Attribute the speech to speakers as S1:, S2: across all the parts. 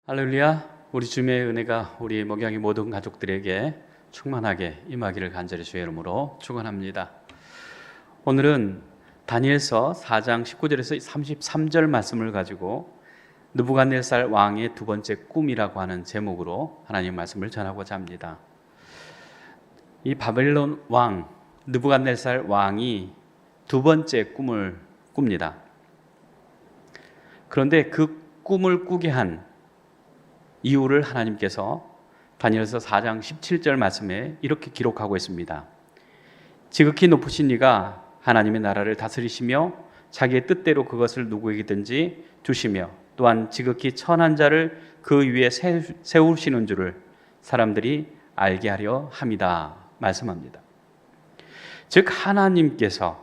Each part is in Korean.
S1: 할렐루야. 우리 주님의 은혜가 우리 목양의 모든 가족들에게 충만하게 임하기를 간절히 주의 이름으로 축원합니다. 오늘은 다니엘서 4장 19절에서 33절 말씀을 가지고 느부갓네살 왕의 두 번째 꿈이라고 하는 제목으로 하나님 말씀을 전하고자 합니다. 이 바벨론 왕 느부갓네살 왕이 두 번째 꿈을 꿉니다. 그런데 그 꿈을 꾸게 한 이유를 하나님께서 다니엘서 4장 17절 말씀에 이렇게 기록하고 있습니다. 지극히 높으신 이가 하나님의 나라를 다스리시며 자기의 뜻대로 그것을 누구에게든지 주시며 또한 지극히 천한 자를 그 위에 세우시는 줄을 사람들이 알게 하려 함이다 말씀합니다. 즉 하나님께서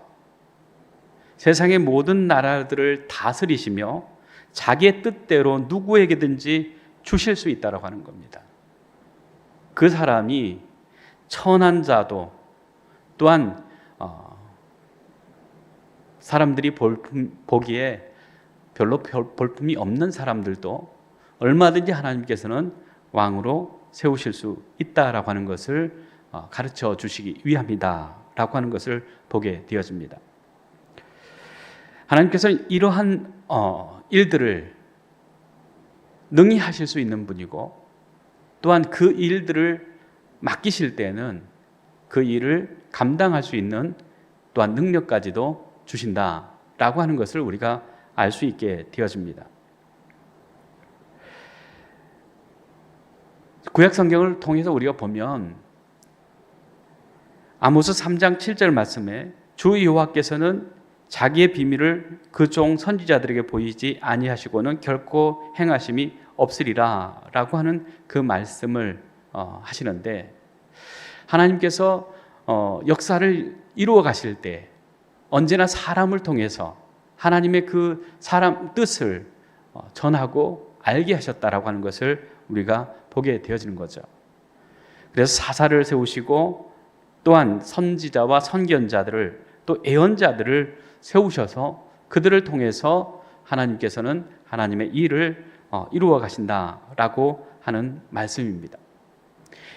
S1: 세상의 모든 나라들을 다스리시며 자기의 뜻대로 누구에게든지 주실 수 있다고 하는 겁니다. 그 사람이 천한 자도 또한 사람들이 보기에 별로 볼품이 없는 사람들도 얼마든지 하나님께서는 왕으로 세우실 수 있다라고 하는 것을 가르쳐 주시기 위함이다라고 하는 것을 보게 되어집니다. 하나님께서는 이러한 일들을 능히 하실 수 있는 분이고 또한 그 일들을 맡기실 때는 그 일을 감당할 수 있는 또한 능력까지도 주신다라고 하는 것을 우리가 알 수 있게 되어집니다. 구약 성경을 통해서 우리가 보면 아모스 3장 7절 말씀에 주 여호와께서는 자기의 비밀을 그 종 선지자들에게 보이지 아니하시고는 결코 행하심이 없으리라 라고 하는 그 말씀을 하시는데 하나님께서 역사를 이루어 가실 때 언제나 사람을 통해서 하나님의 그 사람 뜻을 전하고 알게 하셨다라고 하는 것을 우리가 보게 되어지는 거죠. 그래서 사사를 세우시고 또한 선지자와 선견자들을 또 예언자들을 세우셔서 그들을 통해서 하나님께서는 하나님의 일을 이루어 가신다라고 하는 말씀입니다.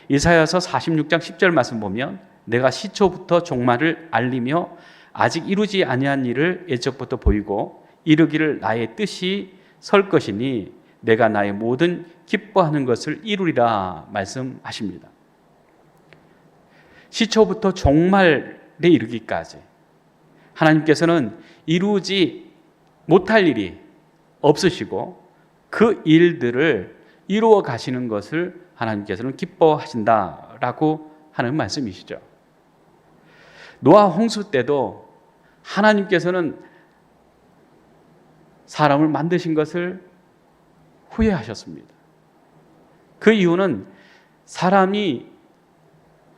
S1: 이사야서 46장 10절 말씀 보면 내가 시초부터 종말을 알리며 아직 이루지 아니한 일을 예적부터 보이고 이르기를 나의 뜻이 설 것이니 내가 나의 모든 기뻐하는 것을 이루리라 말씀하십니다. 시초부터 종말에 이르기까지 하나님께서는 이루지 못할 일이 없으시고 그 일들을 이루어 가시는 것을 하나님께서는 기뻐하신다라고 하는 말씀이시죠. 노아 홍수 때도 하나님께서는 사람을 만드신 것을 후회하셨습니다. 그 이유는 사람이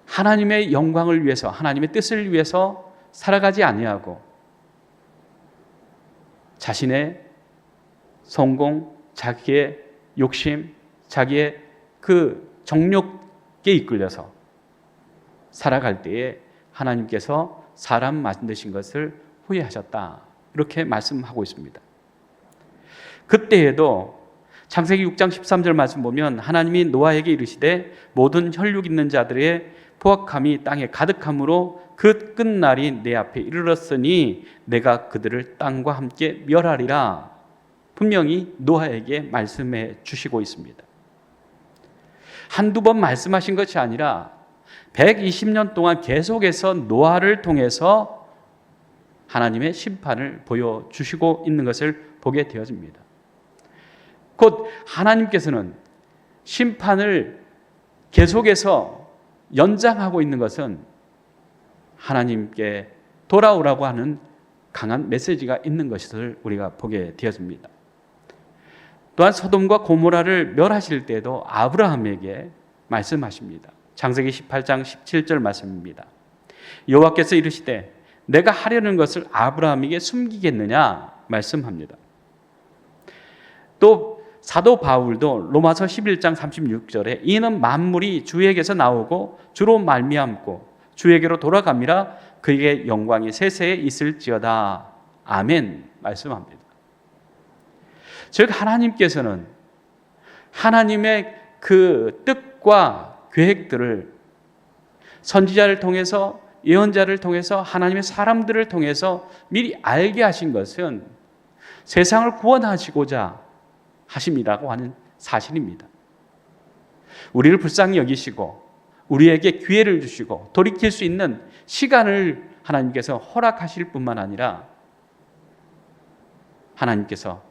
S1: 하나님의 영광을 위해서 하나님의 뜻을 위해서 살아가지 아니하고 자신의 성공, 자기의 욕심, 자기의 그 정욕에 이끌려서 살아갈 때에 하나님께서 사람 만드신 것을 후회하셨다. 이렇게 말씀하고 있습니다. 그때에도 창세기 6장 13절 말씀 보면 하나님이 노아에게 이르시되 모든 혈육 있는 자들의 포악함이 땅에 가득함으로 그 끝날이 내 앞에 이르렀으니 내가 그들을 땅과 함께 멸하리라. 분명히 노아에게 말씀해 주시고 있습니다. 한두 번 말씀하신 것이 아니라 120년 동안 계속해서 노아를 통해서 하나님의 심판을 보여주시고 있는 것을 보게 되어집니다. 곧 하나님께서는 심판을 계속해서 연장하고 있는 것은 하나님께 돌아오라고 하는 강한 메시지가 있는 것을 우리가 보게 되어집니다. 또한 소돔과 고모라를 멸하실 때도 아브라함에게 말씀하십니다. 창세기 18장 17절 말씀입니다. 여호와께서 이르시되 내가 하려는 것을 아브라함에게 숨기겠느냐 말씀합니다. 또 사도 바울도 로마서 11장 36절에 이는 만물이 주에게서 나오고 주로 말미암고 주에게로 돌아갑니다. 그에게 영광이 세세에 있을지어다. 아멘 말씀합니다. 즉 하나님께서는 하나님의 그 뜻과 계획들을 선지자를 통해서, 예언자를 통해서, 하나님의 사람들을 통해서 미리 알게 하신 것은 세상을 구원하시고자 하심이라고 하는 사실입니다. 우리를 불쌍히 여기시고 우리에게 기회를 주시고 돌이킬 수 있는 시간을 하나님께서 허락하실 뿐만 아니라 하나님께서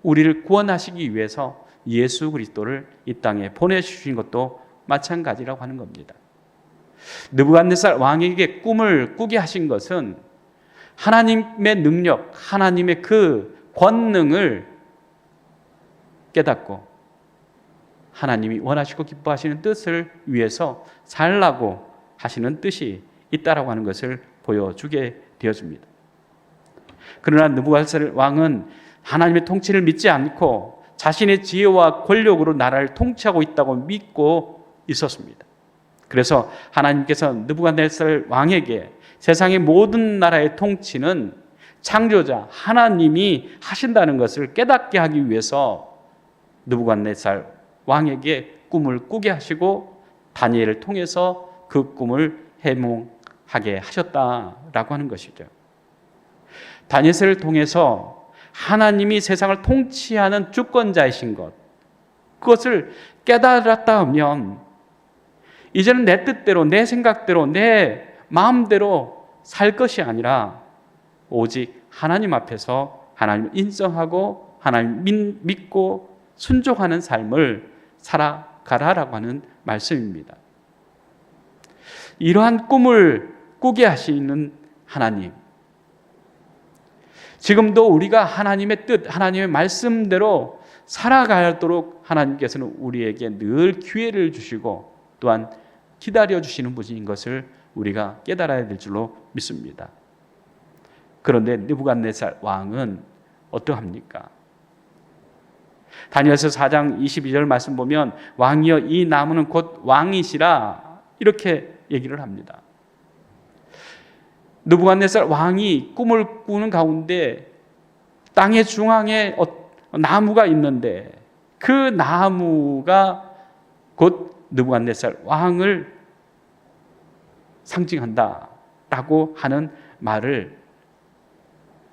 S1: 우리를 구원하시기 위해서 예수 그리스도를 이 땅에 보내주신 것도 마찬가지라고 하는 겁니다. 느부갓네살 왕에게 꿈을 꾸게 하신 것은 하나님의 능력, 하나님의 그 권능을 깨닫고 하나님이 원하시고 기뻐하시는 뜻을 위해서 살라고 하시는 뜻이 있다라고 하는 것을 보여주게 되어집니다. 그러나 느부갓네살 왕은 하나님의 통치를 믿지 않고 자신의 지혜와 권력으로 나라를 통치하고 있다고 믿고 있었습니다. 그래서 하나님께서 느부갓네살 왕에게 세상의 모든 나라의 통치는 창조자 하나님이 하신다는 것을 깨닫게 하기 위해서 느부갓네살 왕에게 꿈을 꾸게 하시고 다니엘을 통해서 그 꿈을 해몽하게 하셨다라고 하는 것이죠. 다니엘을 통해서 하나님이 세상을 통치하는 주권자이신 것, 그것을 깨달았다 하면 이제는 내 뜻대로, 내 생각대로, 내 마음대로 살 것이 아니라 오직 하나님 앞에서 하나님을 인정하고 하나님 믿고 순종하는 삶을 살아가라라고 하는 말씀입니다. 이러한 꿈을 꾸게 하시는 하나님, 지금도 우리가 하나님의 뜻, 하나님의 말씀대로 살아가도록 하나님께서는 우리에게 늘 기회를 주시고 또한 기다려주시는 분인 것을 우리가 깨달아야 될 줄로 믿습니다. 그런데 느부갓네살 왕은 어떠합니까? 다니엘서 4장 22절 말씀 보면 왕이여 이 나무는 곧 왕이시라 이렇게 얘기를 합니다. 느부갓네살 왕이 꿈을 꾸는 가운데 땅의 중앙에 나무가 있는데 그 나무가 곧 느부갓네살 왕을 상징한다라고 하는 말을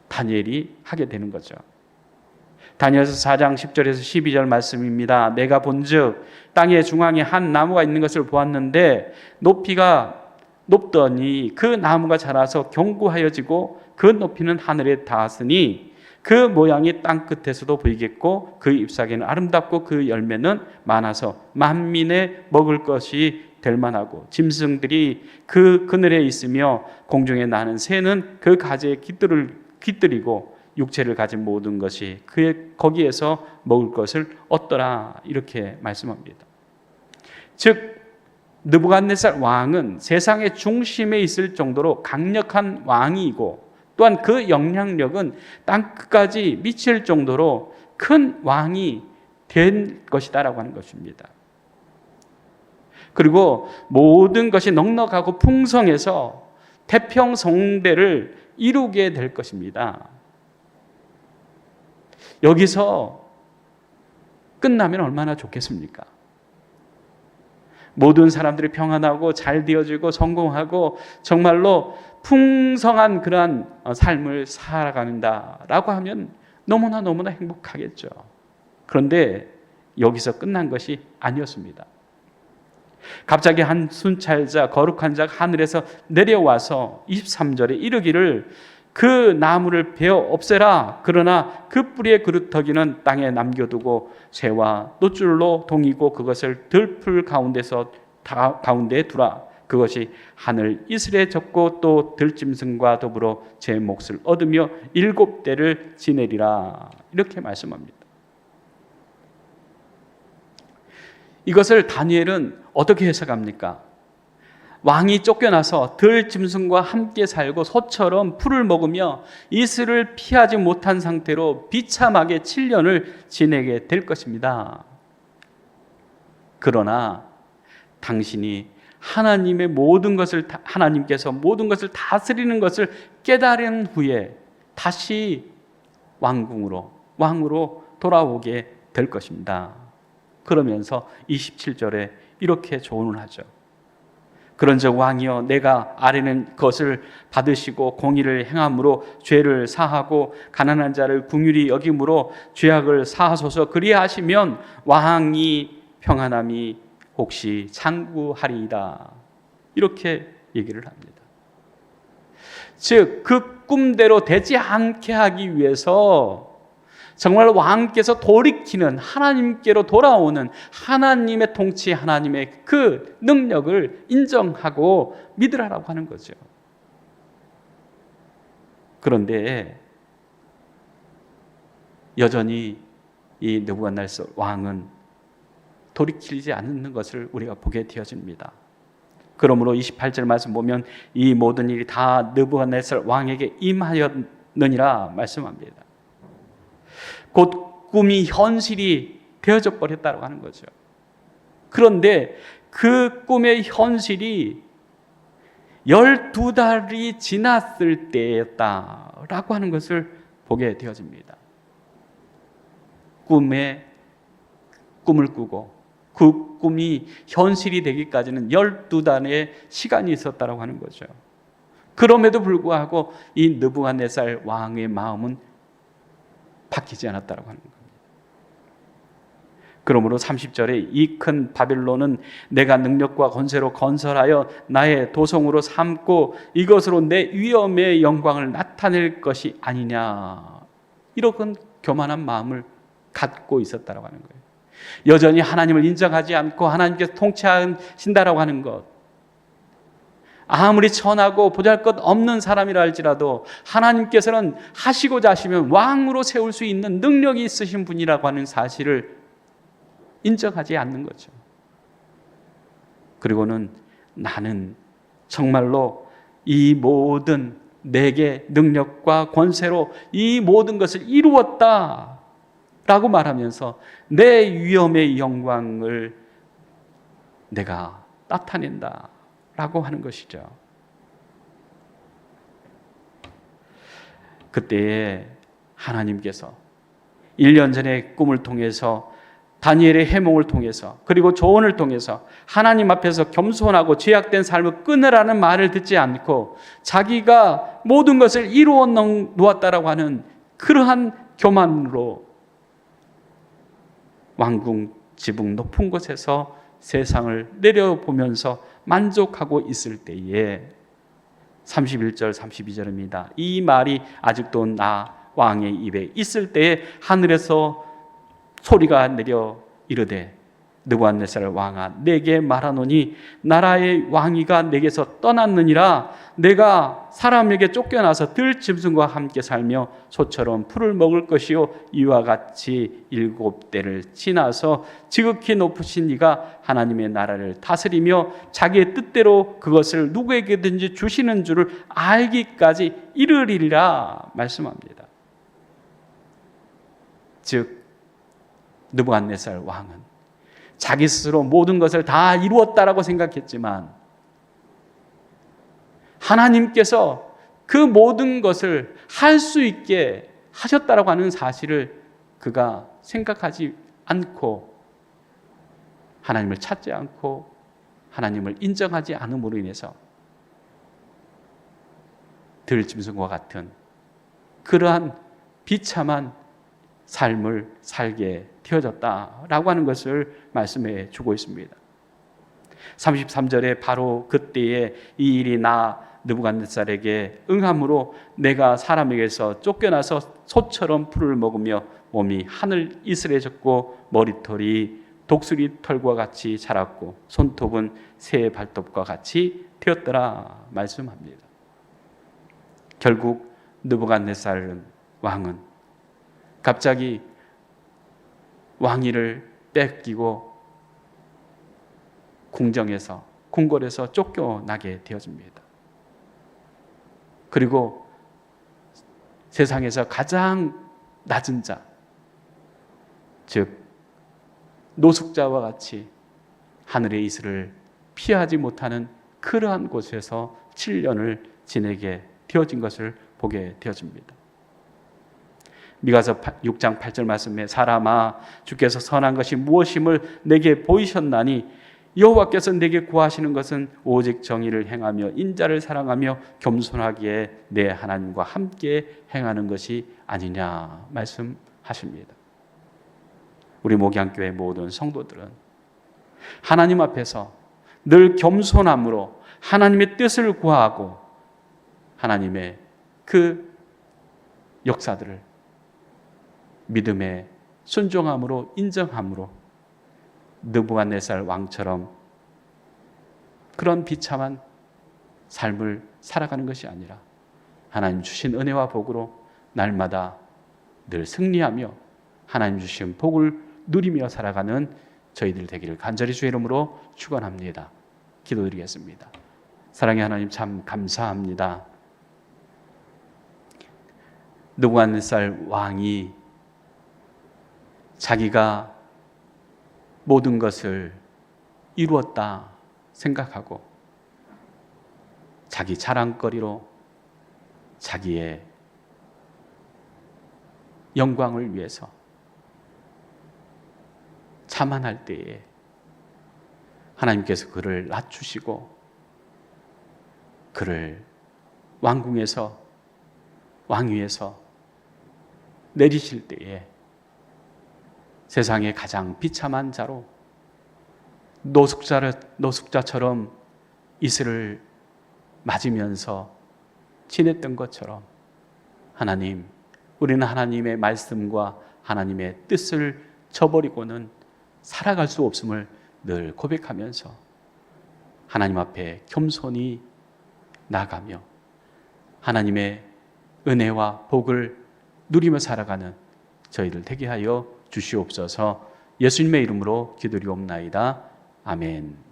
S1: 다니엘이 하게 되는 거죠. 다니엘서 4장 10절에서 12절 말씀입니다. 내가 본즉 땅의 중앙에 한 나무가 있는 것을 보았는데 높이가 높더니 그 나무가 자라서 견고하여지고 그 높이는 하늘에 닿았으니 그 모양이 땅 끝에서도 보이겠고 그 잎사귀는 아름답고 그 열매는 많아서 만민의 먹을 것이 될 만하고 짐승들이 그 그늘에 있으며 공중에 나는 새는 그 가지에 깃들이고 육체를 가진 모든 것이 거기에서 먹을 것을 얻더라 이렇게 말씀합니다. 즉 느부갓네살 왕은 세상의 중심에 있을 정도로 강력한 왕이고 또한 그 영향력은 땅끝까지 미칠 정도로 큰 왕이 된 것이다라고 하는 것입니다. 그리고 모든 것이 넉넉하고 풍성해서 태평성대를 이루게 될 것입니다. 여기서 끝나면 얼마나 좋겠습니까? 모든 사람들이 평안하고 잘 되어지고 성공하고 정말로 풍성한 그러한 삶을 살아간다라고 하면 너무나 행복하겠죠. 그런데 여기서 끝난 것이 아니었습니다. 갑자기 한 순찰자, 거룩한 자가 하늘에서 내려와서 23절에 이르기를 그 나무를 베어 없애라. 그러나 그 뿌리의 그루터기는 땅에 남겨두고 새와 놋줄로 동이고 그것을 들풀 가운데에 두라. 그것이 하늘 이슬에 젖고 또 들짐승과 더불어 제 몫을 얻으며 7대를 지내리라. 이렇게 말씀합니다. 이것을 다니엘은 어떻게 해석합니까? 왕이 쫓겨나서 들짐승과 함께 살고 소처럼 풀을 먹으며 이슬을 피하지 못한 상태로 비참하게 7년을 지내게 될 것입니다. 그러나 당신이 하나님께서 모든 것을 다스리는 것을 깨달은 후에 다시 왕으로 돌아오게 될 것입니다. 그러면서 27절에 이렇게 조언을 하죠. 그런즉 왕이여 내가 아뢰는 것을 받으시고 공의를 행함으로 죄를 사하고 가난한 자를 긍휼히 여김으로 죄악을 사하소서. 그리하시면 왕이 평안함이 혹시 창구하리이다. 이렇게 얘기를 합니다. 즉 그 꿈대로 되지 않게 하기 위해서 정말 왕께서 돌이키는 하나님께로 돌아오는 하나님의 통치, 하나님의 그 능력을 인정하고 믿으라고 하는 거죠. 그런데 여전히 이 느부갓네살 왕은 돌이키지 않는 것을 우리가 보게 되어집니다. 그러므로 28절 말씀 보면 이 모든 일이 다 느부갓네살 왕에게 임하였느니라 말씀합니다. 곧 꿈이 현실이 되어져 버렸다고 하는 거죠. 그런데 그 꿈의 현실이 12달이 지났을 때였다라고 하는 것을 보게 되어집니다. 꿈을 꾸고 그 꿈이 현실이 되기까지는 12달의 시간이 있었다고 하는 거죠. 그럼에도 불구하고 이 느부갓네살 왕의 마음은 바뀌지 않았다고 하는 겁니다. 그러므로 30절에 이 큰 바벨론은 내가 능력과 권세로 건설하여 나의 도성으로 삼고 이것으로 내 위엄의 영광을 나타낼 것이 아니냐, 이런 교만한 마음을 갖고 있었다고 하는 거예요. 여전히 하나님을 인정하지 않고 하나님께서 통치하신다라고 하는 것, 아무리 천하고 보잘것없는 사람이라 할지라도 하나님께서는 하시고자 하시면 왕으로 세울 수 있는 능력이 있으신 분이라고 하는 사실을 인정하지 않는 거죠. 그리고는 나는 정말로 이 모든 내게 능력과 권세로 이 모든 것을 이루었다 라고 말하면서 내 위엄의 영광을 내가 나타낸다 라고 하는 것이죠. 그때에 하나님께서 1년 전의 꿈을 통해서 다니엘의 해몽을 통해서 그리고 조언을 통해서 하나님 앞에서 겸손하고 죄악된 삶을 끊으라는 말을 듣지 않고 자기가 모든 것을 이루어 놓았다라고 하는 그러한 교만으로 왕궁 지붕 높은 곳에서 세상을 내려보면서 만족하고 있을 때에 31절 32절입니다. 이 말이 아직도 나 왕의 입에 있을 때에 하늘에서 소리가 내려 이르되 느부갓네살 왕아 내게 말하노니 나라의 왕위가 내게서 떠났느니라. 내가 사람에게 쫓겨나서 들짐승과 함께 살며 소처럼 풀을 먹을 것이요 이와 같이 7대를 지나서 지극히 높으신 이가 하나님의 나라를 다스리며 자기의 뜻대로 그것을 누구에게든지 주시는 줄을 알기까지 이르리라 말씀합니다. 즉 느부갓네살 왕은 자기 스스로 모든 것을 다 이루었다라고 생각했지만 하나님께서 그 모든 것을 할 수 있게 하셨다라고 하는 사실을 그가 생각하지 않고 하나님을 찾지 않고 하나님을 인정하지 않음으로 인해서 들짐승과 같은 그러한 비참한 삶을 살게 되어졌다라고 하는 것을 말씀해 주고 있습니다. 33절에 바로 그때에 이 일이 나 느부갓네살에게 응함으로 내가 사람에게서 쫓겨나서 소처럼 풀을 먹으며 몸이 하늘 이슬해졌고 머리털이 독수리 털과 같이 자랐고 손톱은 새의 발톱과 같이 되었더라 말씀합니다. 결국 느부갓네살 왕은 갑자기 왕위를 뺏기고 궁정에서 궁궐에서 쫓겨나게 되어집니다. 그리고 세상에서 가장 낮은 자, 즉 노숙자와 같이 하늘의 이슬을 피하지 못하는 그러한 곳에서 7년을 지내게 되어진 것을 보게 되어집니다. 미가서 6장 8절 말씀에 사람아 주께서 선한 것이 무엇임을 내게 보이셨나니 여호와께서 내게 구하시는 것은 오직 정의를 행하며 인자를 사랑하며 겸손하기에 내 하나님과 함께 행하는 것이 아니냐 말씀하십니다. 우리 목양교회 모든 성도들은 하나님 앞에서 늘 겸손함으로 하나님의 뜻을 구하고 하나님의 그 역사들을 믿음의 순종함으로 인정함으로 느부갓네살 왕처럼 그런 비참한 삶을 살아가는 것이 아니라 하나님 주신 은혜와 복으로 날마다 늘 승리하며 하나님 주신 복을 누리며 살아가는 저희들 되기를 간절히 주의 이름으로 축원합니다. 기도드리겠습니다. 사랑의 하나님 참 감사합니다. 느부갓네살 왕이 자기가 모든 것을 이루었다 생각하고 자기 자랑거리로 자기의 영광을 위해서 자만할 때에 하나님께서 그를 낮추시고 그를 왕궁에서 왕위에서 내리실 때에 세상의 가장 비참한 자로 노숙자처럼 이슬을 맞으면서 지냈던 것처럼 하나님, 우리는 하나님의 말씀과 하나님의 뜻을 저버리고는 살아갈 수 없음을 늘 고백하면서 하나님 앞에 겸손히 나가며 하나님의 은혜와 복을 누리며 살아가는 저희들 되게 하여 주시옵소서. 예수님의 이름으로 기도리옵나이다. 아멘.